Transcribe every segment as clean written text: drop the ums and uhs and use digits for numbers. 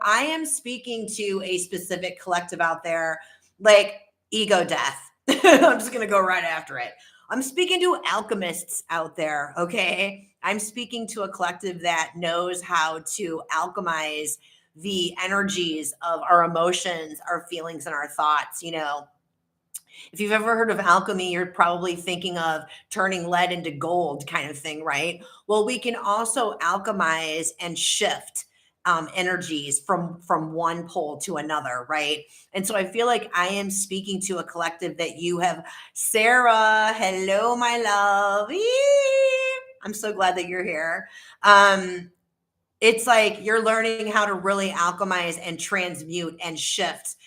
I am speaking to a specific collective out there, like ego death. I'm just going to go right after it. I'm speaking to alchemists out there, okay? I'm speaking to a collective that knows how to alchemize the energies of our emotions, our feelings, and our thoughts. If you've ever heard of alchemy, you're probably thinking of turning lead into gold kind of thing, right? Well, we can also alchemize and shift energies from one pole to another, right? And so I feel like I am speaking to a collective that you have. Sarah, hello, my love. I'm so glad that you're here. It's like you're learning how to really alchemize and transmute and shift.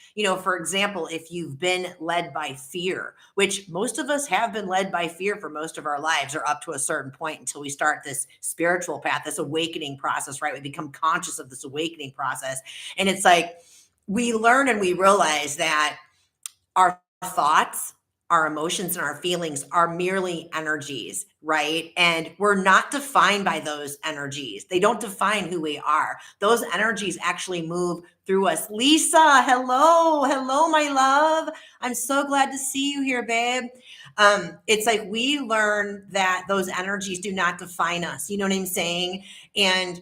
For example, if you've been led by fear, which most of us have been led by fear for most of our lives, or up to a certain point until we start this spiritual path, this awakening process, right? We become conscious of this awakening process. And it's like we learn and we realize that our thoughts, our emotions, and our feelings are merely energies, right? And we're not defined by those energies. They don't define who we are. Those energies actually move through us. Lisa, hello, my love. I'm so glad to see you here, babe. It's like we learn that those energies do not define us. You know what I'm saying? And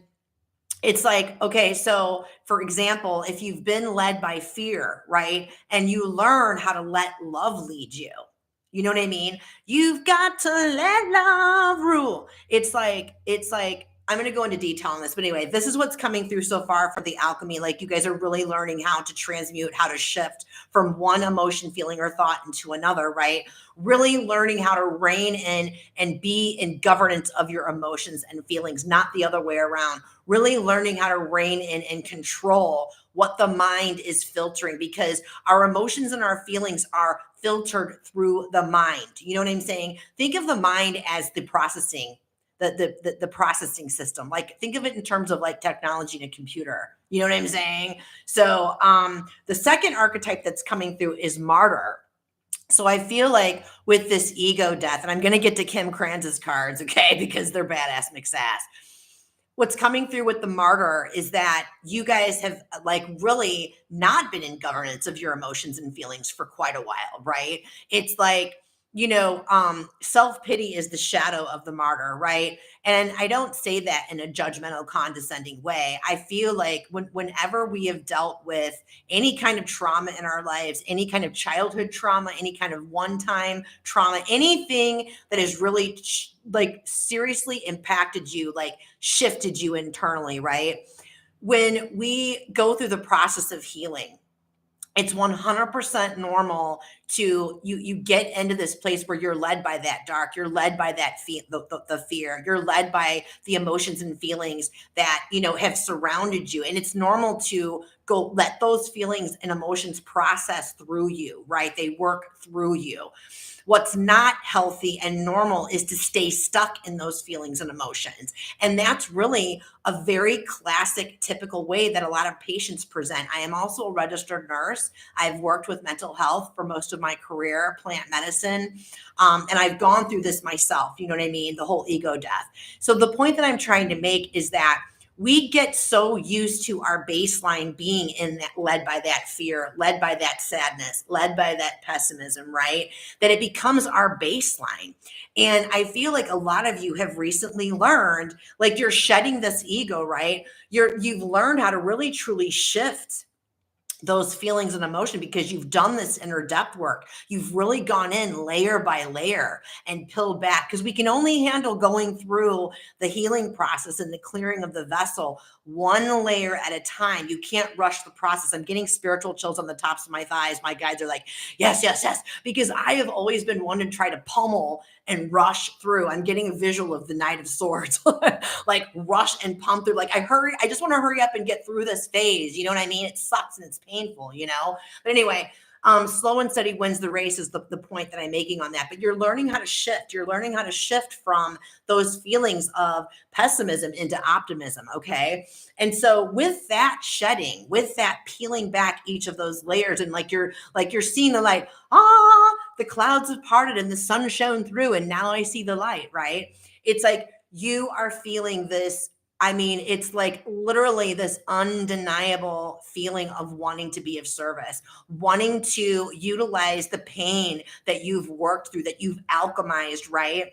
it's like, okay, so for example, if you've been led by fear, right? And you learn how to let love lead you. You know what I mean? You've got to let love rule. It's like I'm going to go into detail on this, but anyway, this is what's coming through so far for the alchemy. Like you guys are really learning how to transmute, how to shift from one emotion, feeling, or thought into another, right? Really learning how to rein in and be in governance of your emotions and feelings, not the other way around. Really learning how to rein in and control what the mind is filtering, because our emotions and our feelings are filtered through the mind. You know what I'm saying? Think of the mind as the processing, the processing system. Like think of it in terms of like technology in a computer. You know what I'm saying? So the second archetype that's coming through is martyr. So I feel like with this ego death, and I'm going to get to Kim Kranz's cards, okay, because they're badass McSass. What's coming through with the martyr is that you guys have like really not been in governance of your emotions and feelings for quite a while, right? It's like, self-pity is the shadow of the martyr, right? And I don't say that in a judgmental, condescending way. I feel like whenever we have dealt with any kind of trauma in our lives, any kind of childhood trauma, any kind of one-time trauma, anything that has really like seriously impacted you, like shifted you internally, right? When we go through the process of healing, it's 100% normal to you get into this place where you're led by that dark, you're led by that the fear, you're led by the emotions and feelings that have surrounded you, and it's normal to go let those feelings and emotions process through you, right? They work through you. What's not healthy and normal is to stay stuck in those feelings and emotions. And that's really a very classic, typical way that a lot of patients present. I am also a registered nurse. I've worked with mental health for most of my career, plant medicine, and I've gone through this myself. You know what I mean? The whole ego death. So the point that I'm trying to make is that we get so used to our baseline being in that, led by that fear, led by that sadness, led by that pessimism, right? That it becomes our baseline. And I feel like a lot of you have recently learned, like you're shedding this ego, right? You've learned how to really truly shift those feelings and emotion because you've done this inner depth work. You've really gone in layer by layer and peeled back, because we can only handle going through the healing process and the clearing of the vessel one layer at a time. You can't rush the process. I'm getting spiritual chills on the tops of my thighs. My guides are like, yes, yes, yes, because I have always been one to try to pummel and rush through. I'm getting a visual of the Knight of Swords, like rush and pump through. Like I just want to hurry up and get through this phase. You know what I mean? It sucks and it's painful, But anyway, slow and steady wins the race is the point that I'm making on that. But you're learning how to shift. You're learning how to shift from those feelings of pessimism into optimism, okay? And so with that shedding, with that peeling back each of those layers, and like you're seeing the light, the clouds have parted and the sun shone through, and now I see the light, right? It's like you are feeling this I mean, it's like literally this undeniable feeling of wanting to be of service, wanting to utilize the pain that you've worked through, that you've alchemized, right?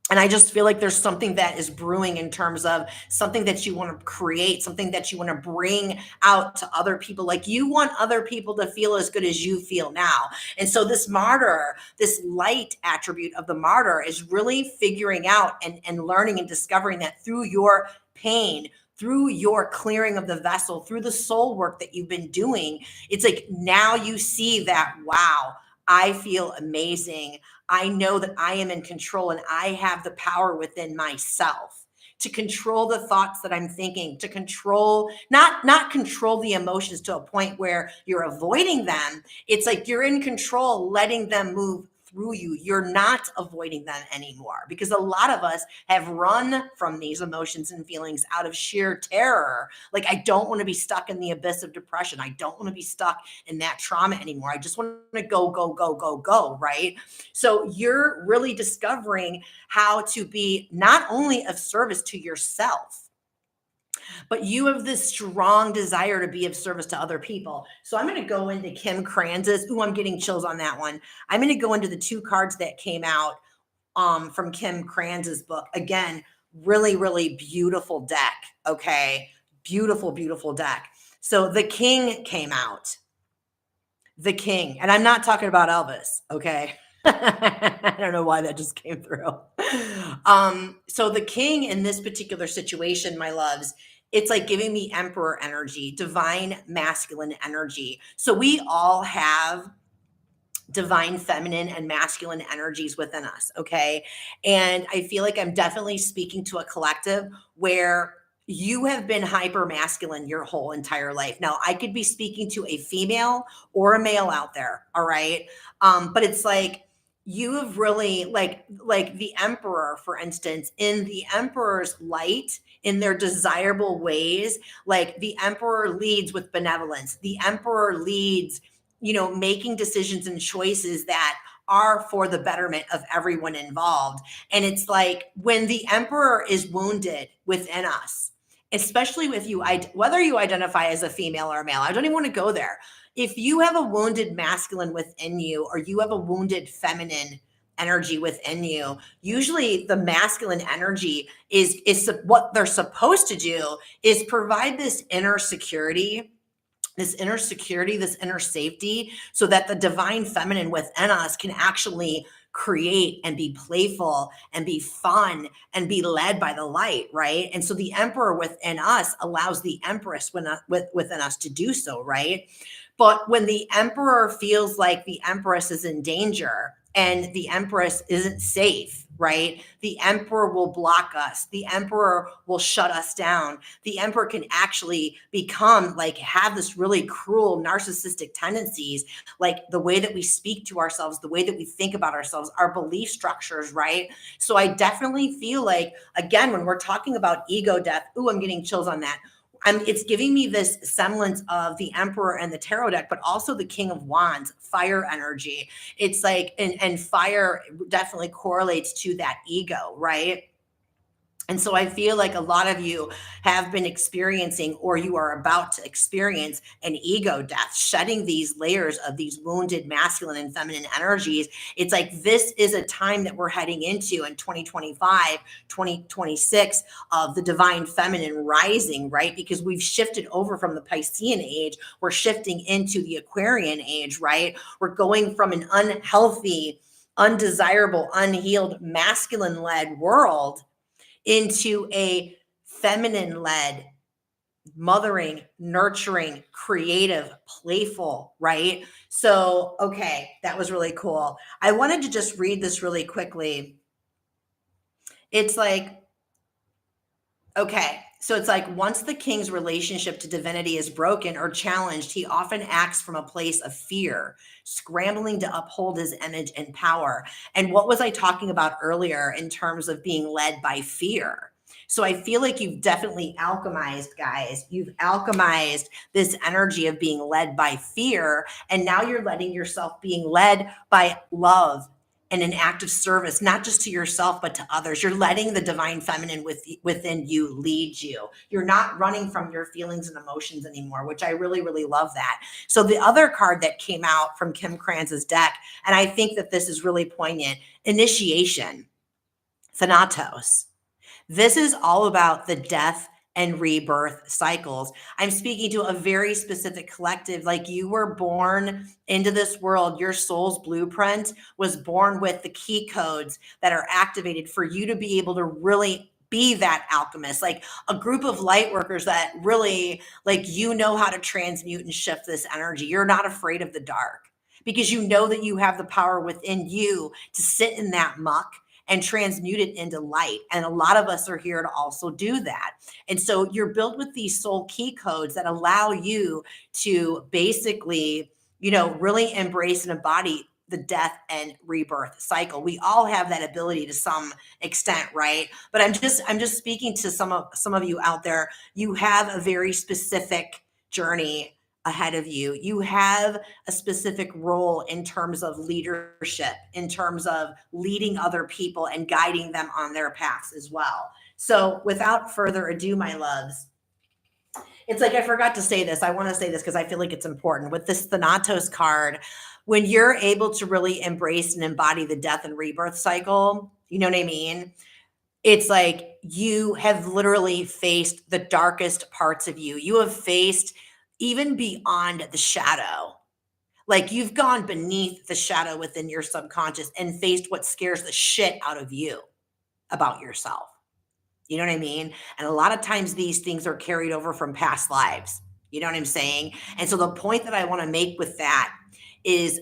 And I just feel like there's something that is brewing in terms of something that you want to create, something that you want to bring out to other people. Like you want other people to feel as good as you feel now. And so this martyr, this light attribute of the martyr is really figuring out and learning and discovering that through your pain, through your clearing of the vessel, through the soul work that you've been doing, it's like now you see that, wow, I feel amazing. I know that I am in control and I have the power within myself to control the thoughts that I'm thinking, to control, not control the emotions to a point where you're avoiding them. It's like you're in control, letting them move through you. You're not avoiding them anymore, because a lot of us have run from these emotions and feelings out of sheer terror. Like, I don't want to be stuck in the abyss of depression. I don't want to be stuck in that trauma anymore. I just want to go, go, go, go, go, right? So you're really discovering how to be not only of service to yourself, but you have this strong desire to be of service to other people. So I'm going to go into Kim Kranz's. Ooh, I'm getting chills on that one. I'm going to go into the two cards that came out from Kim Kranz's book. Again, really, really beautiful deck. Okay. Beautiful, beautiful deck. So the King came out. The King. And I'm not talking about Elvis. Okay. I don't know why that just came through. So the King in this particular situation, my loves, it's like giving me emperor energy, divine masculine energy. So we all have divine feminine and masculine energies within us. Okay. And I feel like I'm definitely speaking to a collective where you have been hyper masculine your whole entire life. Now, I could be speaking to a female or a male out there. All right. But it's like, you have really like the emperor, for instance, in the emperor's light, in their desirable ways, like the emperor leads with benevolence. The emperor leads, making decisions and choices that are for the betterment of everyone involved. And it's like when the emperor is wounded within us, especially with you, whether you identify as a female or a male, I don't even want to go there. If you have a wounded masculine within you, or you have a wounded feminine energy within you, usually the masculine energy is what they're supposed to do is provide this inner security, this inner safety, so that the divine feminine within us can actually create and be playful and be fun and be led by the light, right? And so the emperor within us allows the empress within us to do so, right? But when the emperor feels like the empress is in danger and the empress isn't safe, right? The emperor will block us. The emperor will shut us down. The emperor can actually become like, have this really cruel narcissistic tendencies, like the way that we speak to ourselves, the way that we think about ourselves, our belief structures, right? So I definitely feel like, again, when we're talking about ego death, ooh, I'm getting chills on that. It's giving me this semblance of the emperor and the tarot deck, but also the King of Wands, fire energy. It's like, and fire definitely correlates to that ego, right? And so I feel like a lot of you have been experiencing, or you are about to experience, an ego death, shedding these layers of these wounded masculine and feminine energies. It's like this is a time that we're heading into in 2025, 2026 of the divine feminine rising, right? Because we've shifted over from the Piscean age. We're shifting into the Aquarian age, right? We're going from an unhealthy, undesirable, unhealed, masculine-led world into a feminine-led, mothering, nurturing, creative, playful, right? So, okay, that was really cool. I wanted to just read this really quickly. It's like, okay, so it's like, once the king's relationship to divinity is broken or challenged, he often acts from a place of fear, scrambling to uphold his image and power. And what was I talking about earlier in terms of being led by fear? So I feel like you've definitely alchemized, guys. You've alchemized this energy of being led by fear. And now you're letting yourself being led by love and an act of service, not just to yourself, but to others. You're letting the divine feminine within you lead you. You're not running from your feelings and emotions anymore, which I really, really love that. So the other card that came out from Kim Kranz's deck, and I think that this is really poignant, initiation, Thanatos. This is all about the death and rebirth cycles. I'm speaking to a very specific collective. Like, you were born into this world, your soul's blueprint was born with the key codes that are activated for you to be able to really be that alchemist, like a group of light workers that really, like, you know how to transmute and shift this energy. You're not afraid of the dark because you know that you have the power within you to sit in that muck and transmute it into light. And a lot of us are here to also do that. And so you're built with these soul key codes that allow you to basically, really embrace and embody the death and rebirth cycle. We all have that ability to some extent, right? But I'm just speaking to some of you out there. You have a very specific journey ahead of you. You have a specific role in terms of leadership, in terms of leading other people and guiding them on their paths as well. So without further ado, my loves, it's like I forgot to say this. I want to say this because I feel like it's important. With this Thanatos card, when you're able to really embrace and embody the death and rebirth cycle, you know what I mean? It's like you have literally faced the darkest parts of you. You have faced even beyond the shadow. Like, you've gone beneath the shadow within your subconscious and faced what scares the shit out of you about yourself. You know what I mean? And a lot of times these things are carried over from past lives. You know what I'm saying? And so the point that I want to make with that is,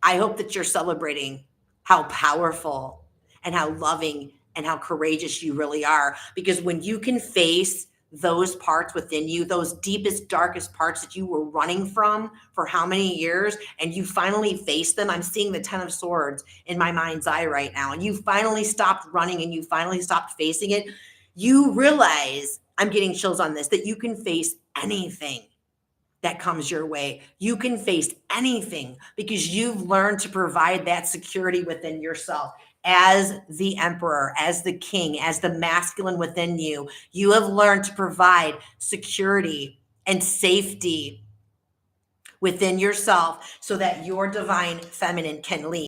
I hope that you're celebrating how powerful and how loving and how courageous you really are. Because when you can face those parts within you, those deepest, darkest parts that you were running from for how many years, and you finally face them. I'm seeing the 10 of Swords in my mind's eye right now. And you finally stopped running and you finally stopped facing it. You realize, I'm getting chills on this, that you can face anything that comes your way. You can face anything because you've learned to provide that security within yourself. As the emperor, as the king, as the masculine within you, you have learned to provide security and safety within yourself so that your divine feminine can lead.